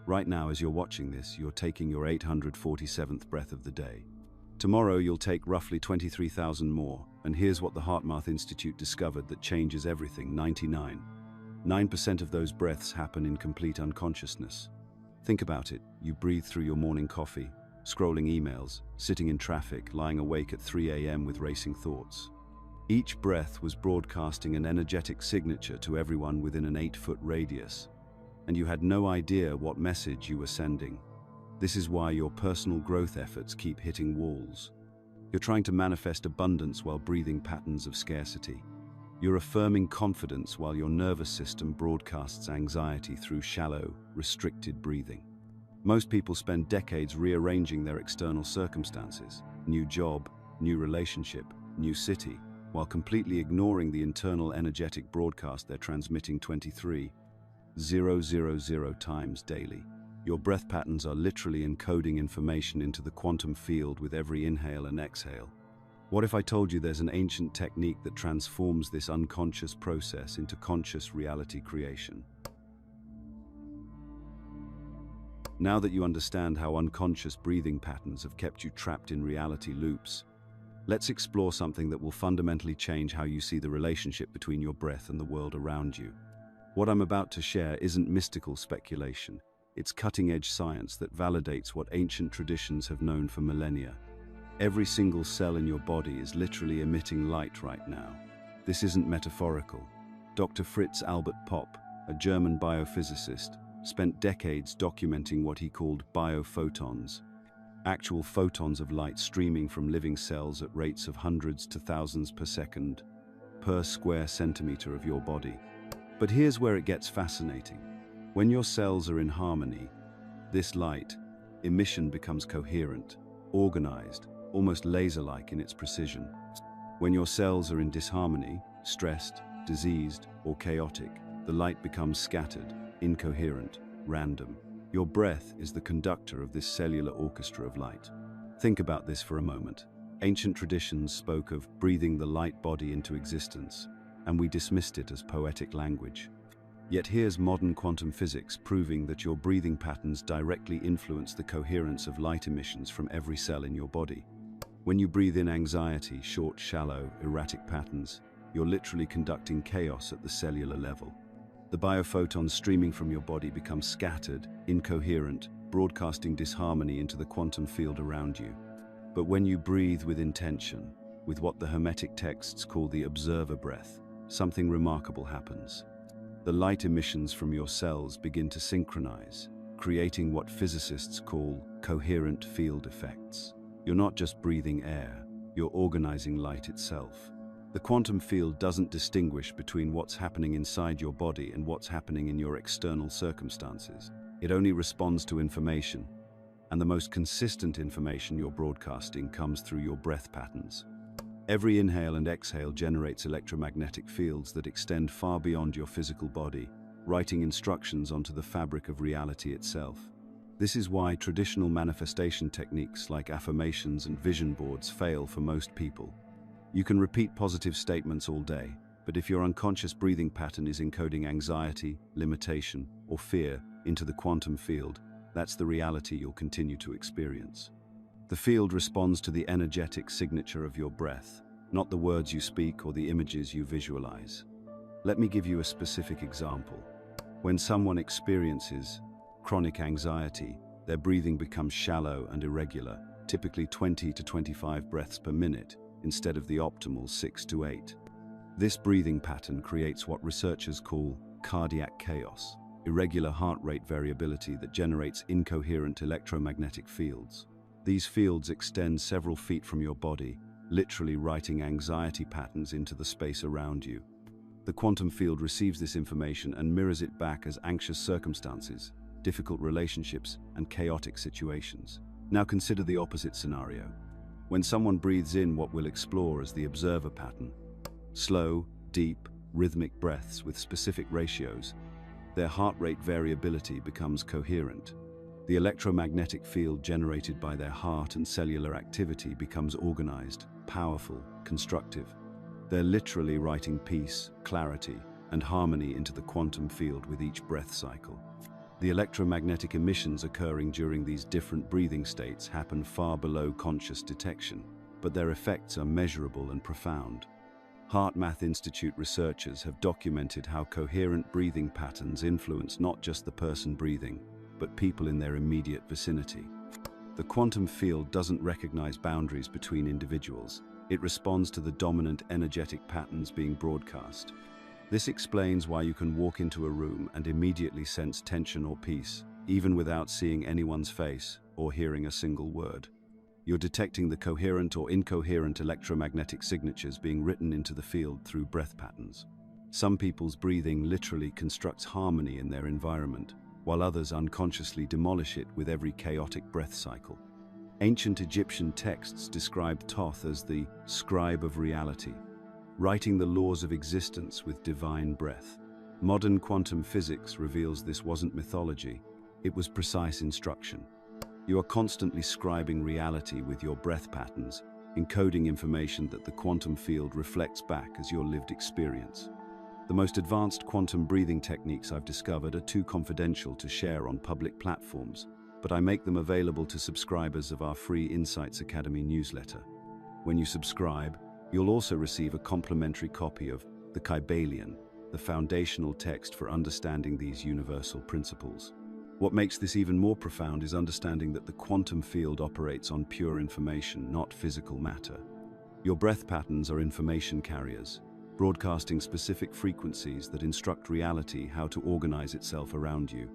Right now, as you're watching this, you're taking your 847th breath of the day. Tomorrow, you'll take roughly 23,000 more, and here's what the HeartMath Institute discovered that changes everything: 9% of those breaths happen in complete unconsciousness. Think about it. You breathe through your morning coffee, scrolling emails, sitting in traffic, lying awake at 3 a.m. with racing thoughts. Each breath was broadcasting an energetic signature to everyone within an 8-foot radius, and you had no idea what message you were sending. This is why your personal growth efforts keep hitting walls. You're trying to manifest abundance while breathing patterns of scarcity. You're affirming confidence while your nervous system broadcasts anxiety through shallow, restricted breathing. Most people spend decades rearranging their external circumstances: new job, new relationship, new city, while completely ignoring the internal energetic broadcast they're transmitting 23,000 times daily. Your breath patterns are literally encoding information into the quantum field with every inhale and exhale. What if I told you there's an ancient technique that transforms this unconscious process into conscious reality creation? Now that you understand how unconscious breathing patterns have kept you trapped in reality loops, let's explore something that will fundamentally change how you see the relationship between your breath and the world around you. What I'm about to share isn't mystical speculation. It's cutting-edge science that validates what ancient traditions have known for millennia. Every single cell in your body is literally emitting light right now. This isn't metaphorical. Dr. Fritz Albert Popp, a German biophysicist, spent decades documenting what he called biophotons, actual photons of light streaming from living cells at rates of hundreds to thousands per second, per square centimeter of your body. But here's where it gets fascinating. When your cells are in harmony, this light emission becomes coherent, organized, almost laser-like in its precision. When your cells are in disharmony, stressed, diseased, or chaotic, the light becomes scattered, incoherent, random. Your breath is the conductor of this cellular orchestra of light. Think about this for a moment. Ancient traditions spoke of breathing the light body into existence, and we dismissed it as poetic language. Yet here's modern quantum physics proving that your breathing patterns directly influence the coherence of light emissions from every cell in your body. When you breathe in anxiety, short, shallow, erratic patterns, you're literally conducting chaos at the cellular level. The biophotons streaming from your body become scattered, incoherent, broadcasting disharmony into the quantum field around you. But when you breathe with intention, with what the Hermetic texts call the observer breath, something remarkable happens. The light emissions from your cells begin to synchronize, creating what physicists call coherent field effects. You're not just breathing air, you're organizing light itself. The quantum field doesn't distinguish between what's happening inside your body and what's happening in your external circumstances. It only responds to information, and the most consistent information you're broadcasting comes through your breath patterns. Every inhale and exhale generates electromagnetic fields that extend far beyond your physical body, writing instructions onto the fabric of reality itself. This is why traditional manifestation techniques like affirmations and vision boards fail for most people. You can repeat positive statements all day, but if your unconscious breathing pattern is encoding anxiety, limitation, or fear into the quantum field, that's the reality you'll continue to experience. The field responds to the energetic signature of your breath, not the words you speak or the images you visualize. Let me give you a specific example. When someone experiences chronic anxiety, their breathing becomes shallow and irregular, typically 20 to 25 breaths per minute, instead of the optimal 6 to 8. This breathing pattern creates what researchers call cardiac chaos, irregular heart rate variability that generates incoherent electromagnetic fields. These fields extend several feet from your body, literally writing anxiety patterns into the space around you. The quantum field receives this information and mirrors it back as anxious circumstances, difficult relationships, and chaotic situations. Now consider the opposite scenario. When someone breathes in what we'll explore as the observer pattern, slow, deep, rhythmic breaths with specific ratios, their heart rate variability becomes coherent. The electromagnetic field generated by their heart and cellular activity becomes organized, powerful, constructive. They're literally writing peace, clarity, and harmony into the quantum field with each breath cycle. The electromagnetic emissions occurring during these different breathing states happen far below conscious detection, but their effects are measurable and profound. HeartMath Institute researchers have documented how coherent breathing patterns influence not just the person breathing, but people in their immediate vicinity. The quantum field doesn't recognize boundaries between individuals. It responds to the dominant energetic patterns being broadcast. This explains why you can walk into a room and immediately sense tension or peace, even without seeing anyone's face or hearing a single word. You're detecting the coherent or incoherent electromagnetic signatures being written into the field through breath patterns. Some people's breathing literally constructs harmony in their environment, while others unconsciously demolish it with every chaotic breath cycle. Ancient Egyptian texts describe Thoth as the scribe of reality, writing the laws of existence with divine breath. Modern quantum physics reveals this wasn't mythology, it was precise instruction. You are constantly scribing reality with your breath patterns, encoding information that the quantum field reflects back as your lived experience. The most advanced quantum breathing techniques I've discovered are too confidential to share on public platforms, but I make them available to subscribers of our free Insights Academy newsletter. When you subscribe, you'll also receive a complimentary copy of the Kybalion, the foundational text for understanding these universal principles. What makes this even more profound is understanding that the quantum field operates on pure information, not physical matter. Your breath patterns are information carriers, broadcasting specific frequencies that instruct reality how to organize itself around you.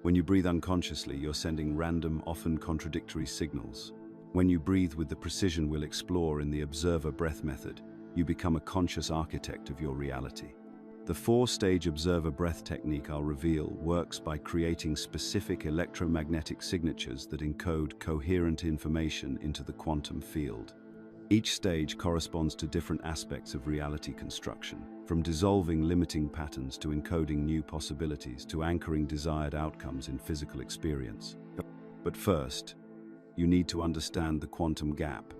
When you breathe unconsciously, you're sending random, often contradictory signals. When you breathe with the precision we'll explore in the Observer Breath method, you become a conscious architect of your reality. The 4-stage Observer Breath technique I'll reveal works by creating specific electromagnetic signatures that encode coherent information into the quantum field. Each stage corresponds to different aspects of reality construction, from dissolving limiting patterns to encoding new possibilities to anchoring desired outcomes in physical experience. But first, you need to understand the quantum gap,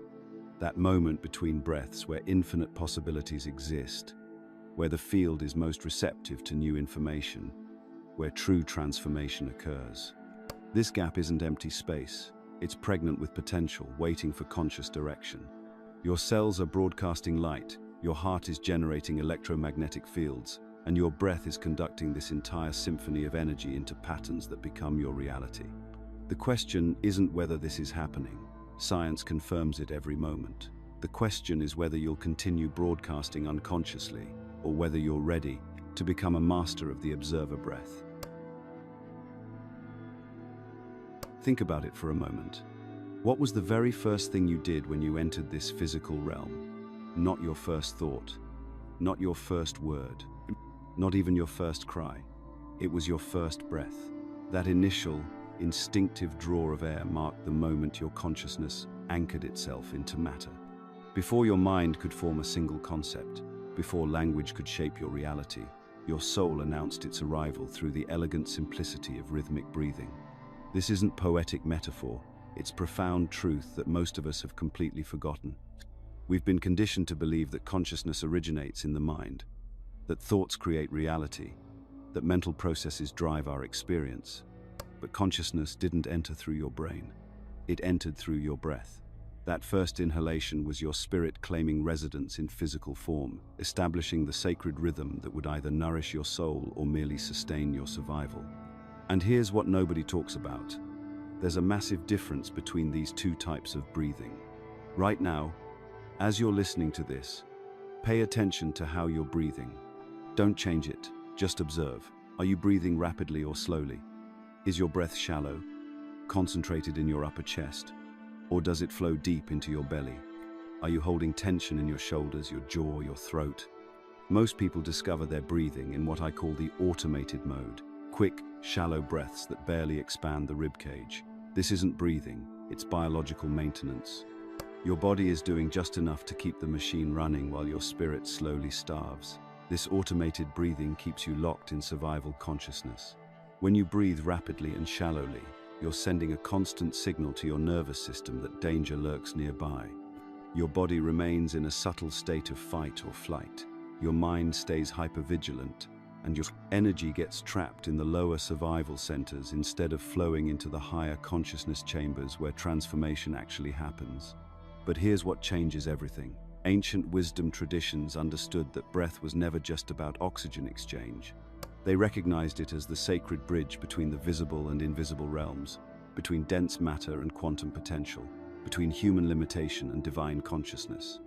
that moment between breaths where infinite possibilities exist, where the field is most receptive to new information, where true transformation occurs. This gap isn't empty space, it's pregnant with potential, waiting for conscious direction. Your cells are broadcasting light, your heart is generating electromagnetic fields, and your breath is conducting this entire symphony of energy into patterns that become your reality. The question isn't whether this is happening. Science confirms it every moment. The question is whether you'll continue broadcasting unconsciously, or whether you're ready to become a master of the Observer Breath. Think about it for a moment. What was the very first thing you did when you entered this physical realm? Not your first thought, not your first word, not even your first cry. It was your first breath. That initial, instinctive draw of air marked the moment your consciousness anchored itself into matter. Before your mind could form a single concept, before language could shape your reality, your soul announced its arrival through the elegant simplicity of rhythmic breathing. This isn't poetic metaphor, it's profound truth that most of us have completely forgotten. We've been conditioned to believe that consciousness originates in the mind, that thoughts create reality, that mental processes drive our experience. But consciousness didn't enter through your brain. It entered through your breath. That first inhalation was your spirit claiming residence in physical form, establishing the sacred rhythm that would either nourish your soul or merely sustain your survival. And here's what nobody talks about. There's a massive difference between these two types of breathing. Right now, as you're listening to this, pay attention to how you're breathing. Don't change it, just observe. Are you breathing rapidly or slowly? Is your breath shallow, concentrated in your upper chest, or does it flow deep into your belly? Are you holding tension in your shoulders, your jaw, your throat? Most people discover their breathing in what I call the automated mode, quick, shallow breaths that barely expand the ribcage. This isn't breathing, it's biological maintenance. Your body is doing just enough to keep the machine running while your spirit slowly starves. This automated breathing keeps you locked in survival consciousness. When you breathe rapidly and shallowly, you're sending a constant signal to your nervous system that danger lurks nearby. Your body remains in a subtle state of fight or flight. Your mind stays hypervigilant, and your energy gets trapped in the lower survival centers instead of flowing into the higher consciousness chambers where transformation actually happens. But here's what changes everything. Ancient wisdom traditions understood that breath was never just about oxygen exchange. They recognized it as the sacred bridge between the visible and invisible realms, between dense matter and quantum potential, between human limitation and divine consciousness.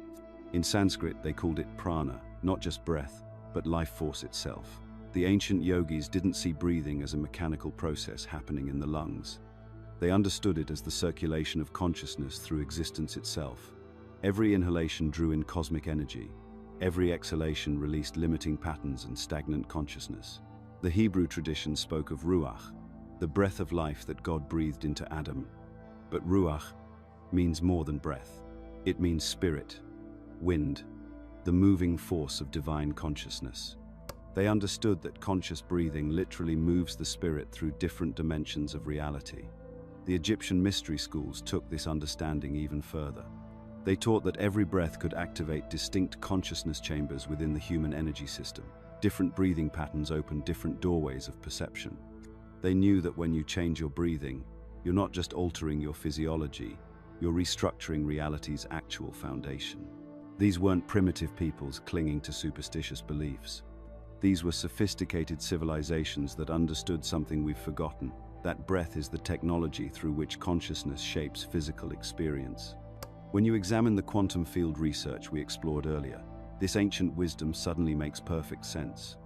In Sanskrit, they called it prana, not just breath, but life force itself. The ancient yogis didn't see breathing as a mechanical process happening in the lungs. They understood it as the circulation of consciousness through existence itself. Every inhalation drew in cosmic energy. Every exhalation released limiting patterns and stagnant consciousness. The Hebrew tradition spoke of ruach, the breath of life that God breathed into Adam. But ruach means more than breath. It means spirit, wind, the moving force of divine consciousness. They understood that conscious breathing literally moves the spirit through different dimensions of reality. The Egyptian mystery schools took this understanding even further. They taught that every breath could activate distinct consciousness chambers within the human energy system. Different breathing patterns opened different doorways of perception. They knew that when you change your breathing, you're not just altering your physiology, you're restructuring reality's actual foundation. These weren't primitive peoples clinging to superstitious beliefs. These were sophisticated civilizations that understood something we've forgotten, that breath is the technology through which consciousness shapes physical experience. When you examine the quantum field research we explored earlier, this ancient wisdom suddenly makes perfect sense.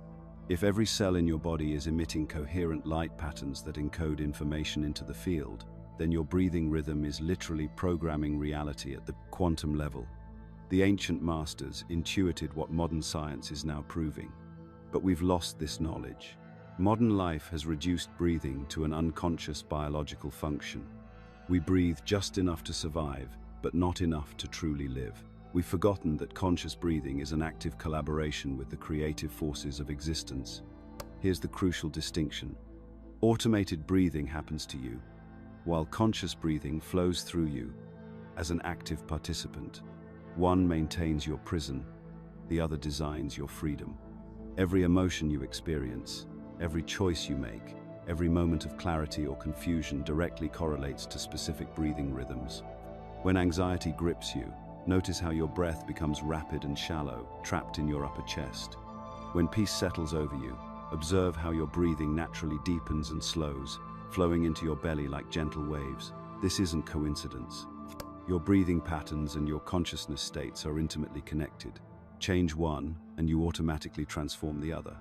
If every cell in your body is emitting coherent light patterns that encode information into the field, then your breathing rhythm is literally programming reality at the quantum level. The ancient masters intuited what modern science is now proving. But we've lost this knowledge. Modern life has reduced breathing to an unconscious biological function. We breathe just enough to survive, but not enough to truly live. We've forgotten that conscious breathing is an active collaboration with the creative forces of existence. Here's the crucial distinction. Automated breathing happens to you, while conscious breathing flows through you as an active participant. One maintains your prison, the other designs your freedom. Every emotion you experience, every choice you make, every moment of clarity or confusion directly correlates to specific breathing rhythms. When anxiety grips you, notice how your breath becomes rapid and shallow, trapped in your upper chest. When peace settles over you, observe how your breathing naturally deepens and slows, flowing into your belly like gentle waves. This isn't coincidence. Your breathing patterns and your consciousness states are intimately connected. Change one, and you automatically transform the other.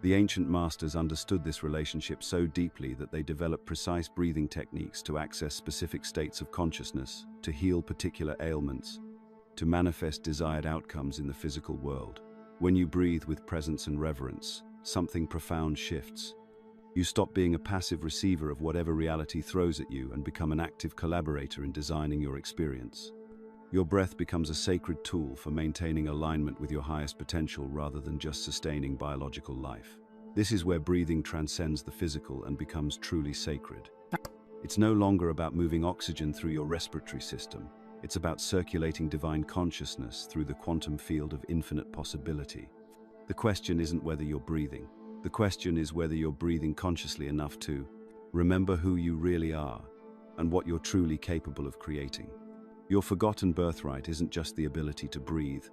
The ancient masters understood this relationship so deeply that they developed precise breathing techniques to access specific states of consciousness, to heal particular ailments, to manifest desired outcomes in the physical world. When you breathe with presence and reverence, something profound shifts. You stop being a passive receiver of whatever reality throws at you and become an active collaborator in designing your experience. Your breath becomes a sacred tool for maintaining alignment with your highest potential rather than just sustaining biological life. This is where breathing transcends the physical and becomes truly sacred. It's no longer about moving oxygen through your respiratory system. It's about circulating divine consciousness through the quantum field of infinite possibility. The question isn't whether you're breathing. The question is whether you're breathing consciously enough to remember who you really are and what you're truly capable of creating. Your forgotten birthright isn't just the ability to breathe,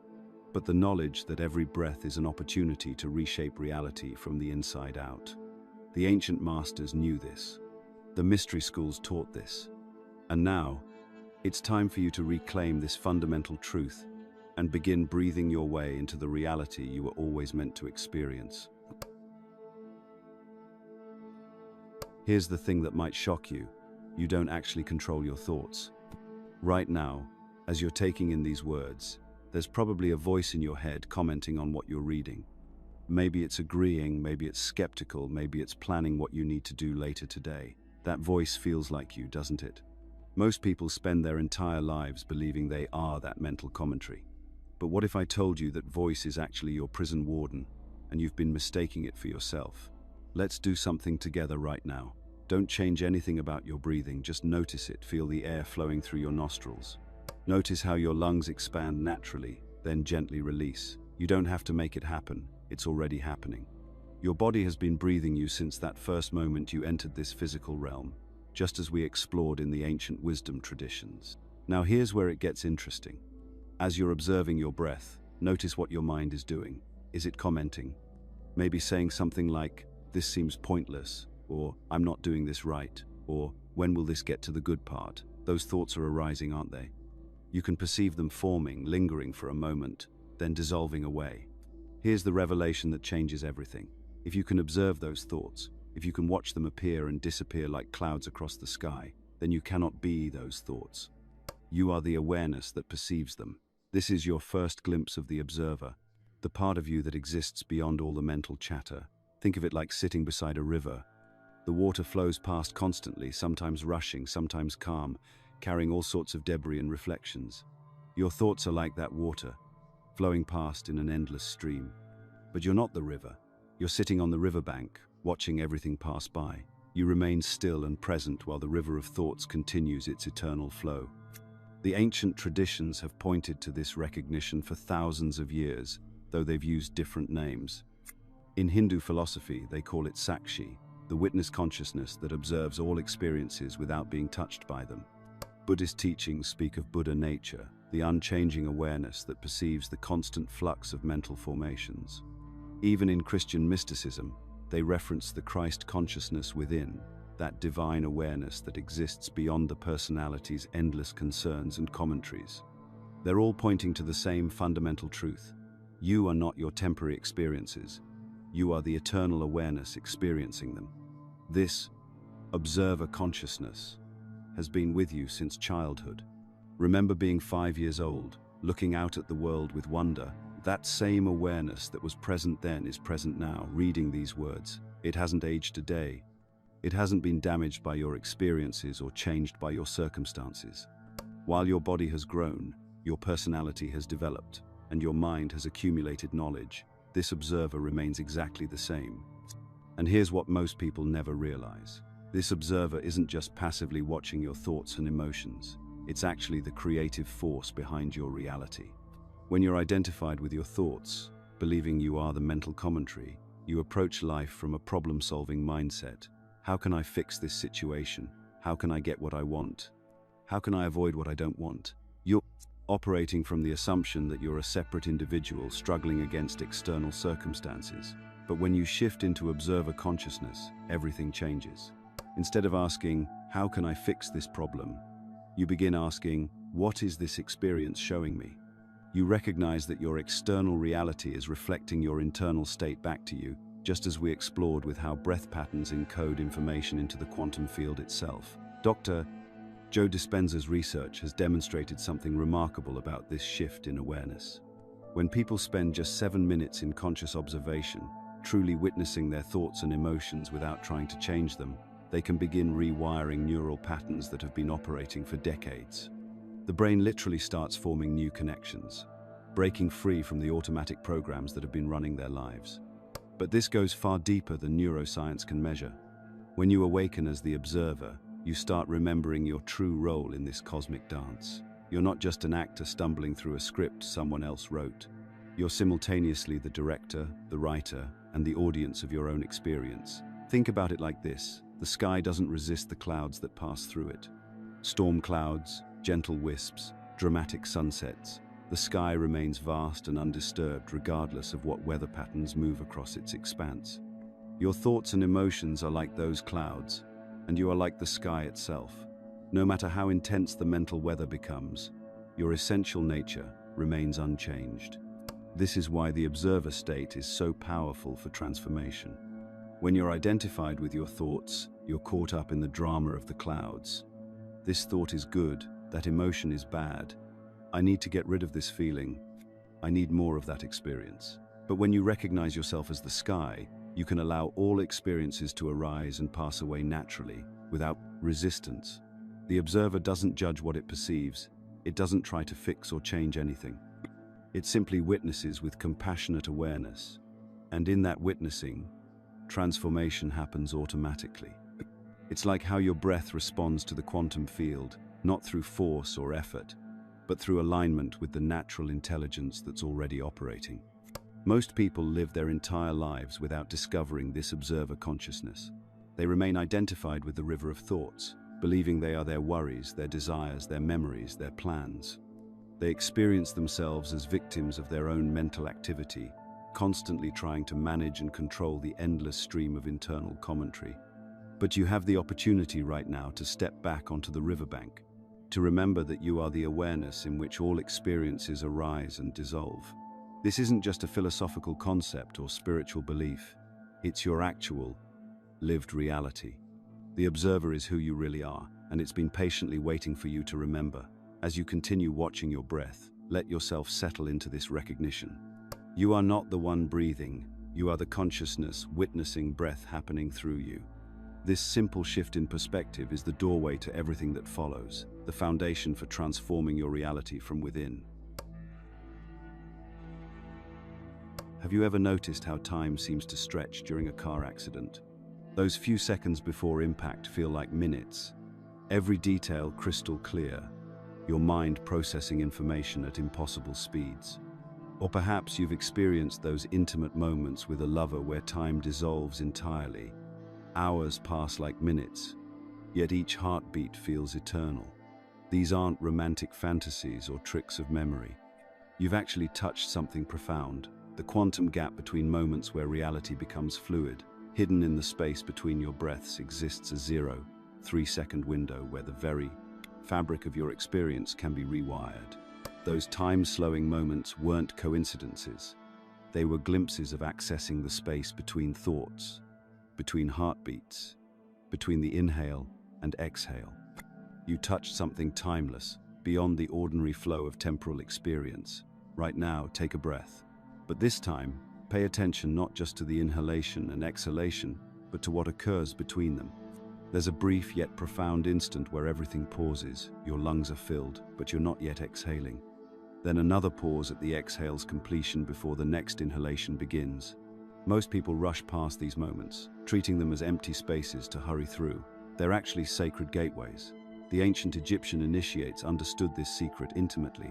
but the knowledge that every breath is an opportunity to reshape reality from the inside out. The ancient masters knew this. The mystery schools taught this. And now, it's time for you to reclaim this fundamental truth and begin breathing your way into the reality you were always meant to experience. Here's the thing that might shock you. You don't actually control your thoughts. Right now, as you're taking in these words, there's probably a voice in your head commenting on what you're reading. Maybe it's agreeing, maybe it's skeptical, maybe it's planning what you need to do later today. That voice feels like you, doesn't it? Most people spend their entire lives believing they are that mental commentary. But what if I told you that voice is actually your prison warden, and you've been mistaking it for yourself? Let's do something together right now. Don't change anything about your breathing, just notice it, feel the air flowing through your nostrils. Notice how your lungs expand naturally, then gently release. You don't have to make it happen, it's already happening. Your body has been breathing you since that first moment you entered this physical realm, just as we explored in the ancient wisdom traditions. Now here's where it gets interesting. As you're observing your breath, notice what your mind is doing. Is it commenting? Maybe saying something like, "This seems pointless," or "I'm not doing this right," or "When will this get to the good part?" Those thoughts are arising, aren't they? You can perceive them forming, lingering for a moment, then dissolving away. Here's the revelation that changes everything. If you can observe those thoughts, if you can watch them appear and disappear like clouds across the sky, then you cannot be those thoughts. You are the awareness that perceives them. This is your first glimpse of the observer, the part of you that exists beyond all the mental chatter. Think of it like sitting beside a river. The water flows past constantly, sometimes rushing, sometimes calm, carrying all sorts of debris and reflections. Your thoughts are like that water, flowing past in an endless stream. But you're not the river. You're sitting on the riverbank, watching everything pass by. You remain still and present while the river of thoughts continues its eternal flow. The ancient traditions have pointed to this recognition for thousands of years, though they've used different names. In Hindu philosophy, they call it Sakshi, the witness consciousness that observes all experiences without being touched by them. Buddhist teachings speak of Buddha nature, the unchanging awareness that perceives the constant flux of mental formations. Even in Christian mysticism, they reference the Christ consciousness within, that divine awareness that exists beyond the personality's endless concerns and commentaries. They're all pointing to the same fundamental truth. You are not your temporary experiences. You are the eternal awareness experiencing them. This observer consciousness has been with you since childhood. Remember being 5 years old, looking out at the world with wonder. That same awareness that was present then is present now, reading these words. It hasn't aged a day. It hasn't been damaged by your experiences or changed by your circumstances. While your body has grown, your personality has developed, and your mind has accumulated knowledge, this observer remains exactly the same. And here's what most people never realize. This observer isn't just passively watching your thoughts and emotions. It's actually the creative force behind your reality. When you're identified with your thoughts, believing you are the mental commentary, you approach life from a problem-solving mindset. How can I fix this situation? How can I get what I want? How can I avoid what I don't want? You're operating from the assumption that you're a separate individual struggling against external circumstances. But when you shift into observer consciousness, everything changes. Instead of asking, "How can I fix this problem?" you begin asking, "What is this experience showing me?" You recognize that your external reality is reflecting your internal state back to you, just as we explored with how breath patterns encode information into the quantum field itself. Dr. Joe Dispenza's research has demonstrated something remarkable about this shift in awareness. When people spend just 7 minutes in conscious observation, truly witnessing their thoughts and emotions without trying to change them, they can begin rewiring neural patterns that have been operating for decades. The brain literally starts forming new connections, breaking free from the automatic programs that have been running their lives. But this goes far deeper than neuroscience can measure. When you awaken as the observer, you start remembering your true role in this cosmic dance. You're not just an actor stumbling through a script someone else wrote. You're simultaneously the director, the writer, and the audience of your own experience. Think about it like this. The sky doesn't resist the clouds that pass through it. Storm clouds, gentle wisps, dramatic sunsets. The sky remains vast and undisturbed regardless of what weather patterns move across its expanse. Your thoughts and emotions are like those clouds, and you are like the sky itself. No matter how intense the mental weather becomes, your essential nature remains unchanged. This is why the observer state is so powerful for transformation. When you're identified with your thoughts, you're caught up in the drama of the clouds. This thought is good, that emotion is bad. I need to get rid of this feeling. I need more of that experience. But when you recognize yourself as the sky, you can allow all experiences to arise and pass away naturally, without resistance. The observer doesn't judge what it perceives. It doesn't try to fix or change anything. It simply witnesses with compassionate awareness. And in that witnessing, transformation happens automatically. It's like how your breath responds to the quantum field, not through force or effort, but through alignment with the natural intelligence that's already operating. Most people live their entire lives without discovering this observer consciousness. They remain identified with the river of thoughts, believing they are their worries, their desires, their memories, their plans. They experience themselves as victims of their own mental activity, constantly trying to manage and control the endless stream of internal commentary. But you have the opportunity right now to step back onto the riverbank, to remember that you are the awareness in which all experiences arise and dissolve. This isn't just a philosophical concept or spiritual belief. It's your actual, lived reality. The observer is who you really are, and it's been patiently waiting for you to remember. As you continue watching your breath, let yourself settle into this recognition. You are not the one breathing. You are the consciousness witnessing breath happening through you. This simple shift in perspective is the doorway to everything that follows, the foundation for transforming your reality from within. Have you ever noticed how time seems to stretch during a car accident? Those few seconds before impact feel like minutes. Every detail crystal clear, your mind processing information at impossible speeds. Or perhaps you've experienced those intimate moments with a lover where time dissolves entirely. Hours pass like minutes, yet each heartbeat feels eternal. These aren't romantic fantasies or tricks of memory. You've actually touched something profound, the quantum gap between moments where reality becomes fluid. Hidden in the space between your breaths exists a 0.3-second window where the very fabric of your experience can be rewired. Those time-slowing moments weren't coincidences. They were glimpses of accessing the space between thoughts, between heartbeats, between the inhale and exhale. You touched something timeless, beyond the ordinary flow of temporal experience. Right now, take a breath. But this time, pay attention not just to the inhalation and exhalation, but to what occurs between them. There's a brief yet profound instant where everything pauses. Your lungs are filled, but you're not yet exhaling. Then another pause at the exhale's completion before the next inhalation begins. Most people rush past these moments, treating them as empty spaces to hurry through. They're actually sacred gateways. The ancient Egyptian initiates understood this secret intimately.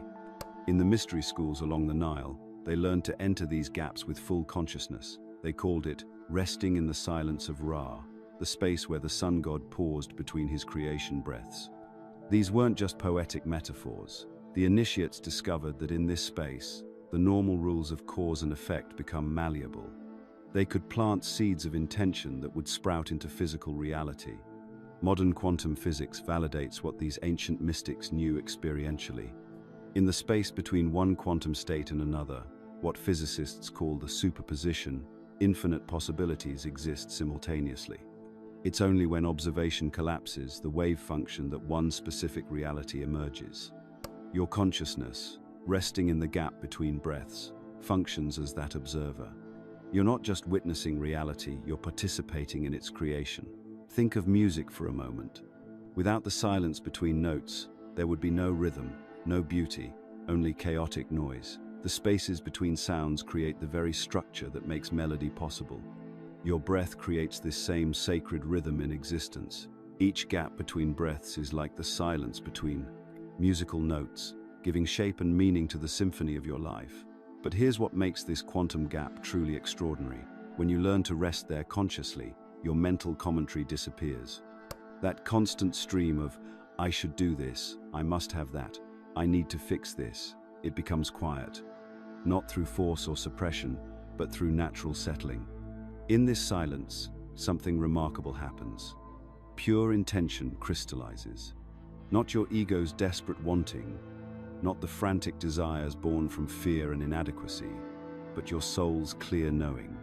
In the mystery schools along the Nile, they learned to enter these gaps with full consciousness. They called it resting in the silence of Ra, the space where the sun god paused between his creation breaths. These weren't just poetic metaphors. The initiates discovered that in this space, the normal rules of cause and effect become malleable. They could plant seeds of intention that would sprout into physical reality. Modern quantum physics validates what these ancient mystics knew experientially. In the space between one quantum state and another, what physicists call the superposition, infinite possibilities exist simultaneously. It's only when observation collapses the wave function that one specific reality emerges. Your consciousness, resting in the gap between breaths, functions as that observer. You're not just witnessing reality, you're participating in its creation. Think of music for a moment. Without the silence between notes, there would be no rhythm, no beauty, only chaotic noise. The spaces between sounds create the very structure that makes melody possible. Your breath creates this same sacred rhythm in existence. Each gap between breaths is like the silence between musical notes, giving shape and meaning to the symphony of your life. But here's what makes this quantum gap truly extraordinary. When you learn to rest there consciously, your mental commentary disappears. That constant stream of, I should do this, I must have that, I need to fix this, it becomes quiet. Not through force or suppression, but through natural settling. In this silence, something remarkable happens. Pure intention crystallizes. Not your ego's desperate wanting, not the frantic desires born from fear and inadequacy, but your soul's clear knowing.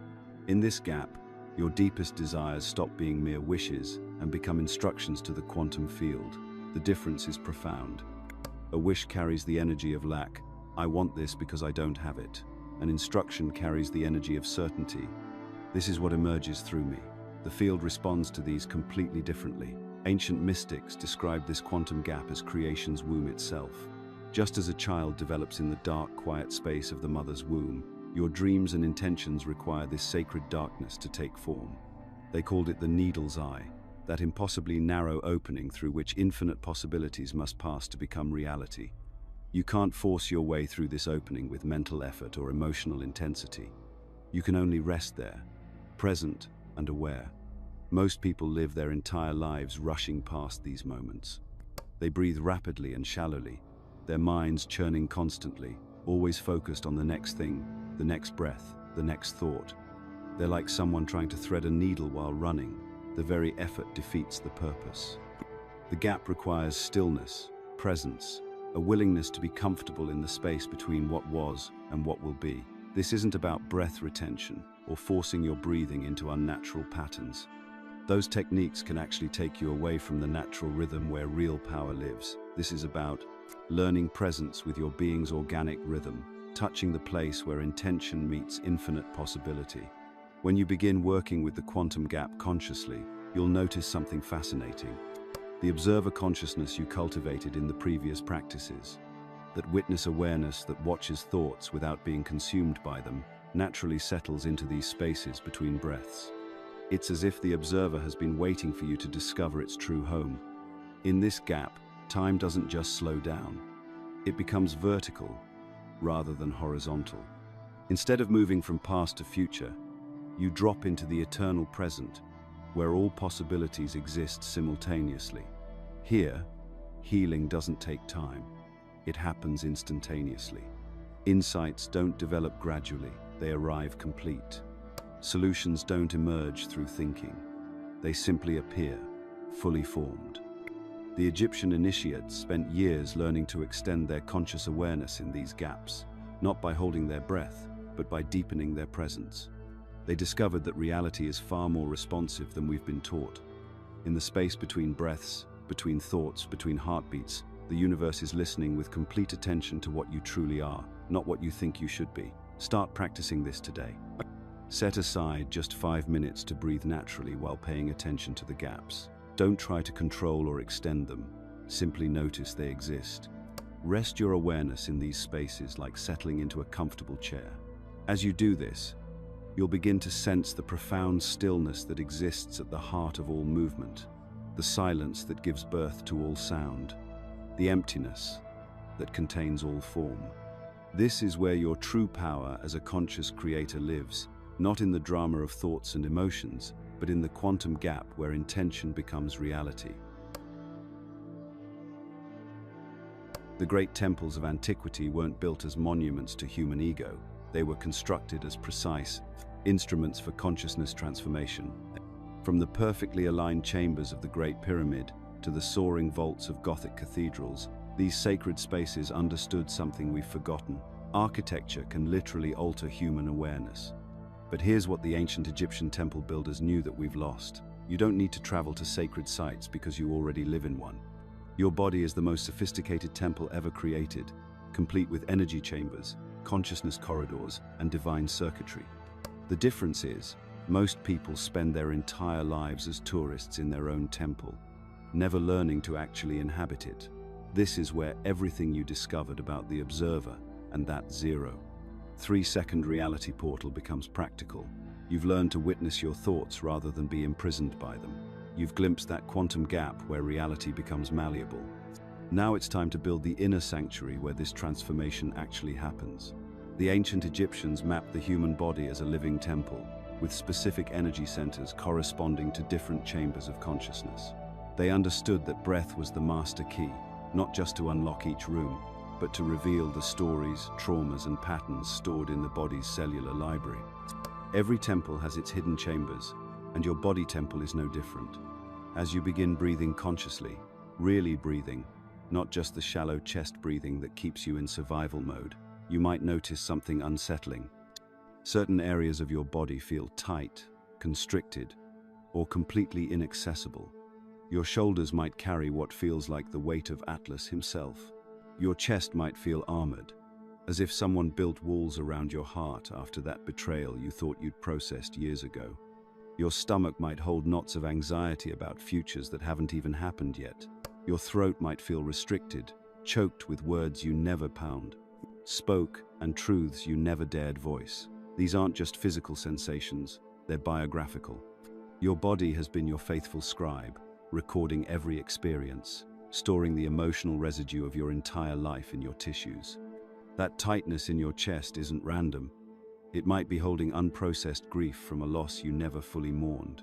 In this gap, your deepest desires stop being mere wishes and become instructions to the quantum field. The difference is profound. A wish carries the energy of lack. I want this because I don't have it. An instruction carries the energy of certainty. This is what emerges through me. The field responds to these completely differently. Ancient mystics described this quantum gap as creation's womb itself. Just as a child develops in the dark, quiet space of the mother's womb, your dreams and intentions require this sacred darkness to take form. They called it the needle's eye, that impossibly narrow opening through which infinite possibilities must pass to become reality. You can't force your way through this opening with mental effort or emotional intensity. You can only rest there, present and aware. Most people live their entire lives rushing past these moments. They breathe rapidly and shallowly, their minds churning constantly, always focused on the next thing, the next breath, the next thought. They're like someone trying to thread a needle while running. The very effort defeats the purpose. The gap requires stillness, presence, a willingness to be comfortable in the space between what was and what will be. This isn't about breath retention or forcing your breathing into unnatural patterns. Those techniques can actually take you away from the natural rhythm where real power lives. This is about learning presence with your being's organic rhythm, touching the place where intention meets infinite possibility. When you begin working with the quantum gap consciously, you'll notice something fascinating. The observer consciousness you cultivated in the previous practices, that witness awareness that watches thoughts without being consumed by them, naturally settles into these spaces between breaths. It's as if the observer has been waiting for you to discover its true home. In this gap, time doesn't just slow down. It becomes vertical rather than horizontal. Instead of moving from past to future, you drop into the eternal present, where all possibilities exist simultaneously. Here, healing doesn't take time. It happens instantaneously. Insights don't develop gradually, they arrive complete. Solutions don't emerge through thinking. They simply appear, fully formed. The Egyptian initiates spent years learning to extend their conscious awareness in these gaps, not by holding their breath, but by deepening their presence. They discovered that reality is far more responsive than we've been taught. In the space between breaths, between thoughts, between heartbeats, the universe is listening with complete attention to what you truly are, not what you think you should be. Start practicing this today. Set aside just 5 minutes to breathe naturally while paying attention to the gaps. Don't try to control or extend them. Simply notice they exist. Rest your awareness in these spaces like settling into a comfortable chair. As you do this, you'll begin to sense the profound stillness that exists at the heart of all movement, the silence that gives birth to all sound, the emptiness that contains all form. This is where your true power as a conscious creator lives, not in the drama of thoughts and emotions, but in the quantum gap where intention becomes reality. The great temples of antiquity weren't built as monuments to human ego. They were constructed as precise instruments for consciousness transformation. From the perfectly aligned chambers of the Great Pyramid to the soaring vaults of Gothic cathedrals, these sacred spaces understood something we've forgotten. Architecture can literally alter human awareness. But here's what the ancient Egyptian temple builders knew that we've lost. You don't need to travel to sacred sites because you already live in one. Your body is the most sophisticated temple ever created, complete with energy chambers, consciousness corridors, and divine circuitry. The difference is, most people spend their entire lives as tourists in their own temple, never learning to actually inhabit it. This is where everything you discovered about the observer and that 3-second reality portal becomes practical. You've learned to witness your thoughts rather than be imprisoned by them. You've glimpsed that quantum gap where reality becomes malleable. Now it's time to build the inner sanctuary where this transformation actually happens. The ancient Egyptians mapped the human body as a living temple, with specific energy centers corresponding to different chambers of consciousness. They understood that breath was the master key, not just to unlock each room, but to reveal the stories, traumas, and patterns stored in the body's cellular library. Every temple has its hidden chambers, and your body temple is no different. As you begin breathing consciously, really breathing, not just the shallow chest breathing that keeps you in survival mode, you might notice something unsettling. Certain areas of your body feel tight, constricted, or completely inaccessible. Your shoulders might carry what feels like the weight of Atlas himself. Your chest might feel armored, as if someone built walls around your heart after that betrayal you thought you'd processed years ago. Your stomach might hold knots of anxiety about futures that haven't even happened yet. Your throat might feel restricted, choked with words you never spoke, and truths you never dared voice. These aren't just physical sensations, they're biographical. Your body has been your faithful scribe, recording every experience, storing the emotional residue of your entire life in your tissues. That tightness in your chest isn't random. It might be holding unprocessed grief from a loss you never fully mourned.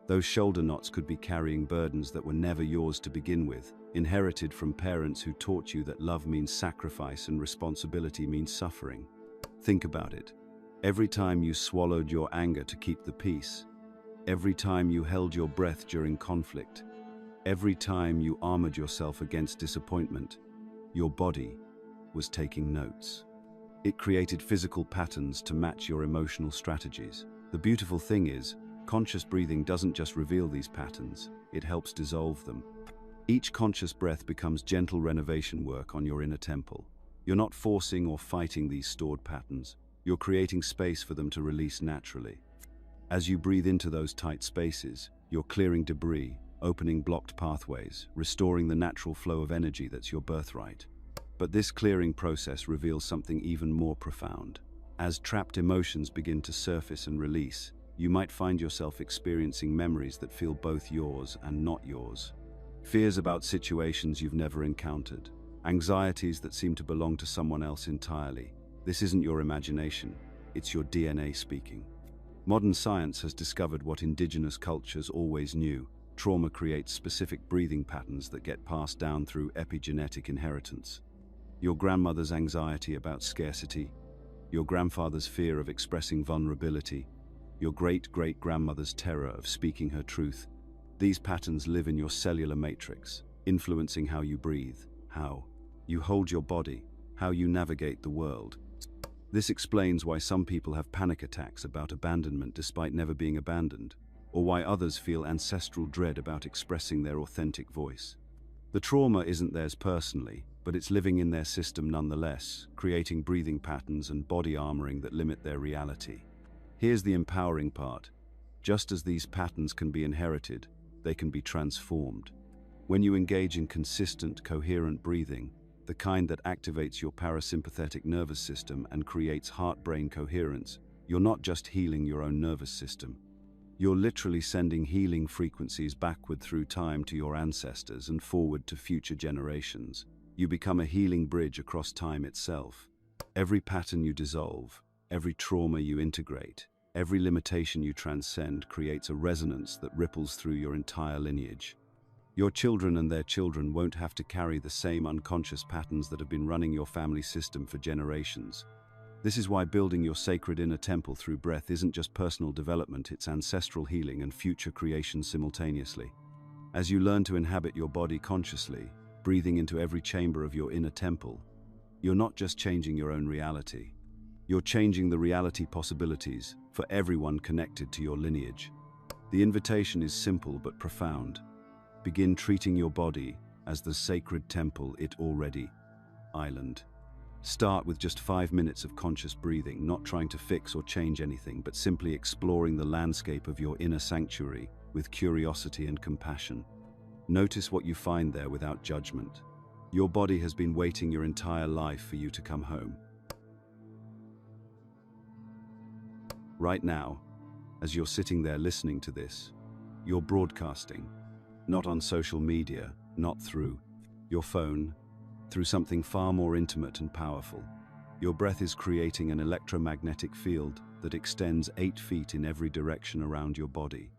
Those shoulder knots could be carrying burdens that were never yours to begin with, inherited from parents who taught you that love means sacrifice and responsibility means suffering. Think about it. Every time you swallowed your anger to keep the peace, every time you held your breath during conflict, every time you armored yourself against disappointment, your body was taking notes. It created physical patterns to match your emotional strategies. The beautiful thing is, conscious breathing doesn't just reveal these patterns, it helps dissolve them. Each conscious breath becomes gentle renovation work on your inner temple. You're not forcing or fighting these stored patterns. You're creating space for them to release naturally. As you breathe into those tight spaces, you're clearing debris, opening blocked pathways, restoring the natural flow of energy that's your birthright. But this clearing process reveals something even more profound. As trapped emotions begin to surface and release, you might find yourself experiencing memories that feel both yours and not yours. Fears about situations you've never encountered. Anxieties that seem to belong to someone else entirely. This isn't your imagination, it's your DNA speaking. Modern science has discovered what indigenous cultures always knew. Trauma creates specific breathing patterns that get passed down through epigenetic inheritance. Your grandmother's anxiety about scarcity, your grandfather's fear of expressing vulnerability, your great-great-grandmother's terror of speaking her truth. These patterns live in your cellular matrix, influencing how you breathe, how you hold your body, how you navigate the world. This explains why some people have panic attacks about abandonment despite never being abandoned, or why others feel ancestral dread about expressing their authentic voice. The trauma isn't theirs personally, but it's living in their system nonetheless, creating breathing patterns and body armoring that limit their reality. Here's the empowering part. Just as these patterns can be inherited, they can be transformed. When you engage in consistent, coherent breathing, the kind that activates your parasympathetic nervous system and creates heart-brain coherence, you're not just healing your own nervous system. You're literally sending healing frequencies backward through time to your ancestors and forward to future generations. You become a healing bridge across time itself. Every pattern you dissolve, every trauma you integrate, every limitation you transcend creates a resonance that ripples through your entire lineage. Your children and their children won't have to carry the same unconscious patterns that have been running your family system for generations. This is why building your sacred inner temple through breath isn't just personal development, it's ancestral healing and future creation simultaneously. As you learn to inhabit your body consciously, breathing into every chamber of your inner temple, you're not just changing your own reality. You're changing the reality possibilities for everyone connected to your lineage. The invitation is simple but profound. Begin treating your body as the sacred temple it already is. Start with just 5 minutes of conscious breathing, not trying to fix or change anything, but simply exploring the landscape of your inner sanctuary with curiosity and compassion. Notice what you find there without judgment. Your body has been waiting your entire life for you to come home. Right now, as you're sitting there listening to this, you're broadcasting. Not on social media, not through your phone, through something far more intimate and powerful. Your breath is creating an electromagnetic field that extends 8 feet in every direction around your body.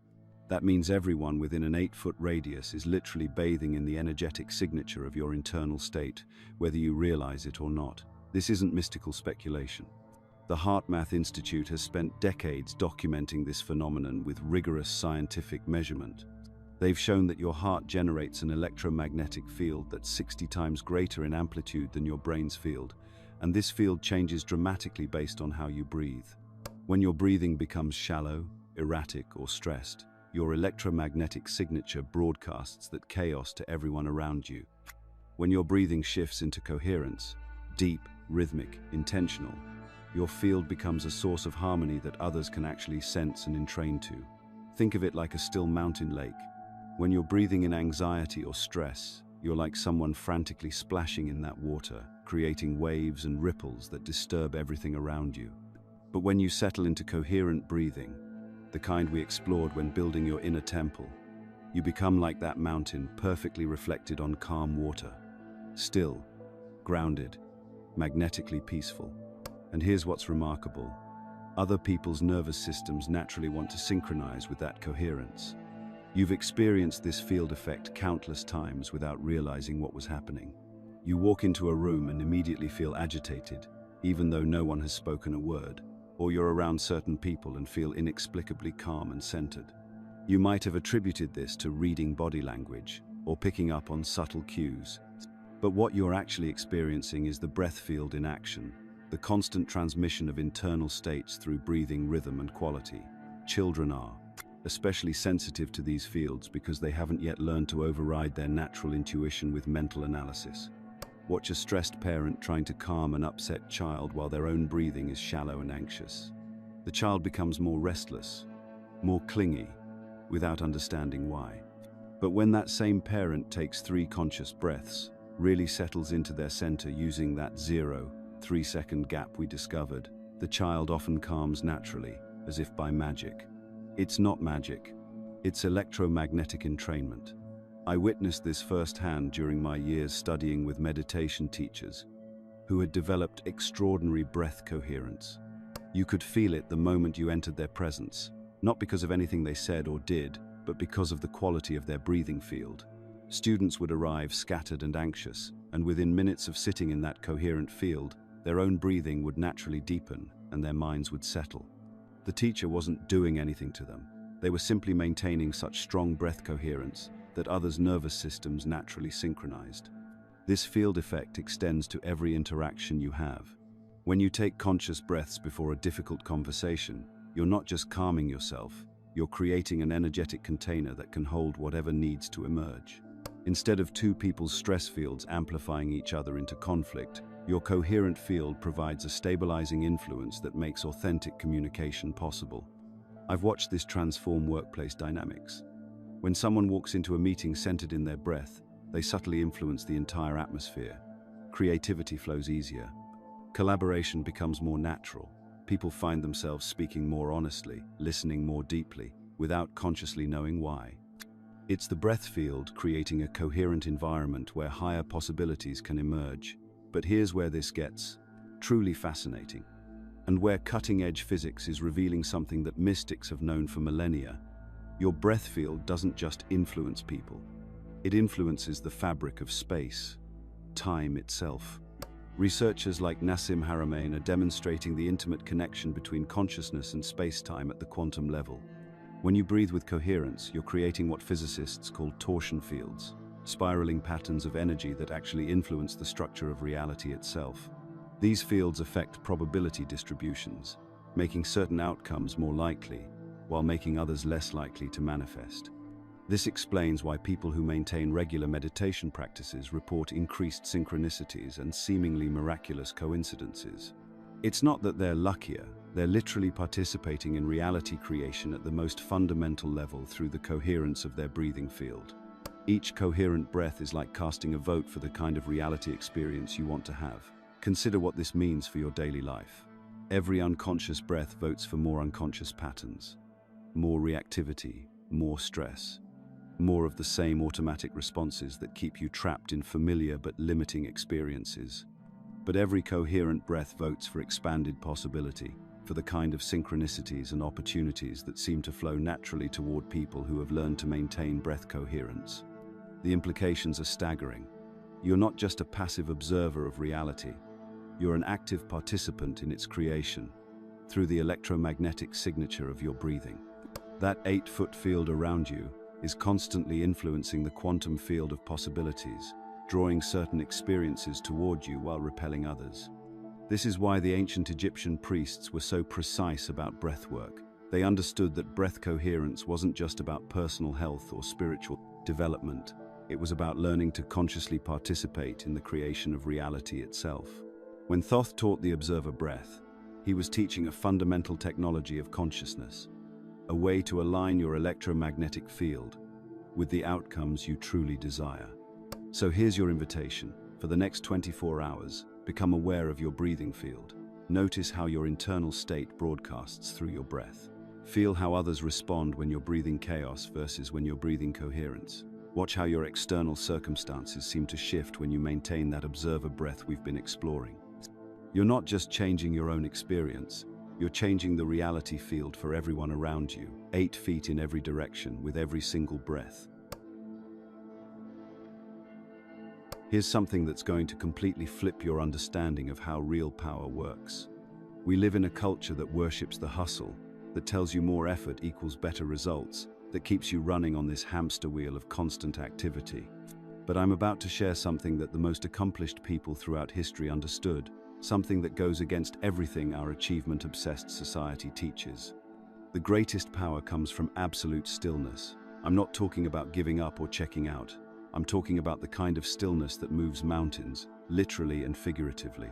That means everyone within an 8-foot radius is literally bathing in the energetic signature of your internal state, whether you realize it or not. This isn't mystical speculation. The HeartMath Institute has spent decades documenting this phenomenon with rigorous scientific measurement. They've shown that your heart generates an electromagnetic field that's 60 times greater in amplitude than your brain's field, and this field changes dramatically based on how you breathe. When your breathing becomes shallow, erratic, or stressed, your electromagnetic signature broadcasts that chaos to everyone around you. When your breathing shifts into coherence, deep, rhythmic, intentional, your field becomes a source of harmony that others can actually sense and entrain to. Think of it like a still mountain lake. When you're breathing in anxiety or stress, you're like someone frantically splashing in that water, creating waves and ripples that disturb everything around you. But when you settle into coherent breathing, the kind we explored when building your inner temple, You become like that mountain, perfectly reflected on calm water. Still, grounded, magnetically peaceful. And here's what's remarkable. Other people's nervous systems naturally want to synchronize with that coherence. You've experienced this field effect countless times without realizing what was happening. You walk into a room and immediately feel agitated, even though no one has spoken a word, or you're around certain people and feel inexplicably calm and centered. You might have attributed this to reading body language or picking up on subtle cues. But what you're actually experiencing is the breath field in action, the constant transmission of internal states through breathing rhythm and quality. Children are especially sensitive to these fields because they haven't yet learned to override their natural intuition with mental analysis. Watch a stressed parent trying to calm an upset child while their own breathing is shallow and anxious. The child becomes more restless, more clingy, without understanding why. But when that same parent takes 3 conscious breaths, really settles into their center using that 0.3-second gap we discovered, the child often calms naturally, as if by magic. It's not magic, it's electromagnetic entrainment. I witnessed this firsthand during my years studying with meditation teachers who had developed extraordinary breath coherence. You could feel it the moment you entered their presence, not because of anything they said or did, but because of the quality of their breathing field. Students would arrive scattered and anxious, and within minutes of sitting in that coherent field, their own breathing would naturally deepen and their minds would settle. The teacher wasn't doing anything to them. They were simply maintaining such strong breath coherence that others' nervous systems naturally synchronized. This field effect extends to every interaction you have. When you take conscious breaths before a difficult conversation, you're not just calming yourself, you're creating an energetic container that can hold whatever needs to emerge. Instead of 2 people's stress fields amplifying each other into conflict, your coherent field provides a stabilizing influence that makes authentic communication possible. I've watched this transform workplace dynamics. When someone walks into a meeting centered in their breath, they subtly influence the entire atmosphere. Creativity flows easier. Collaboration becomes more natural. People find themselves speaking more honestly, listening more deeply, without consciously knowing why. It's the breath field creating a coherent environment where higher possibilities can emerge. But here's where this gets truly fascinating, and where cutting-edge physics is revealing something that mystics have known for millennia. Your breath field doesn't just influence people. It influences the fabric of space, time itself. Researchers like Nassim Haramein are demonstrating the intimate connection between consciousness and space-time at the quantum level. When you breathe with coherence, you're creating what physicists call torsion fields, spiraling patterns of energy that actually influence the structure of reality itself. These fields affect probability distributions, making certain outcomes more likely, while making others less likely to manifest. This explains why people who maintain regular meditation practices report increased synchronicities and seemingly miraculous coincidences. It's not that they're luckier, they're literally participating in reality creation at the most fundamental level through the coherence of their breathing field. Each coherent breath is like casting a vote for the kind of reality experience you want to have. Consider what this means for your daily life. Every unconscious breath votes for more unconscious patterns, more reactivity, more stress, more of the same automatic responses that keep you trapped in familiar but limiting experiences. But every coherent breath votes for expanded possibility, for the kind of synchronicities and opportunities that seem to flow naturally toward people who have learned to maintain breath coherence. The implications are staggering. You're not just a passive observer of reality. You're an active participant in its creation, through the electromagnetic signature of your breathing. That 8-foot field around you is constantly influencing the quantum field of possibilities, drawing certain experiences toward you while repelling others. This is why the ancient Egyptian priests were so precise about breath work. They understood that breath coherence wasn't just about personal health or spiritual development. It was about learning to consciously participate in the creation of reality itself. When Thoth taught the Observer Breath, he was teaching a fundamental technology of consciousness, a way to align your electromagnetic field with the outcomes you truly desire. So here's your invitation. For the next 24 hours, become aware of your breathing field. Notice how your internal state broadcasts through your breath. Feel how others respond when you're breathing chaos versus when you're breathing coherence. Watch how your external circumstances seem to shift when you maintain that observer breath we've been exploring. You're not just changing your own experience, you're changing the reality field for everyone around you, 8 feet in every direction with every single breath. Here's something that's going to completely flip your understanding of how real power works. We live in a culture that worships the hustle, that tells you more effort equals better results, that keeps you running on this hamster wheel of constant activity. But I'm about to share something that the most accomplished people throughout history understood, something that goes against everything our achievement-obsessed society teaches. The greatest power comes from absolute stillness. I'm not talking about giving up or checking out. I'm talking about the kind of stillness that moves mountains, literally and figuratively.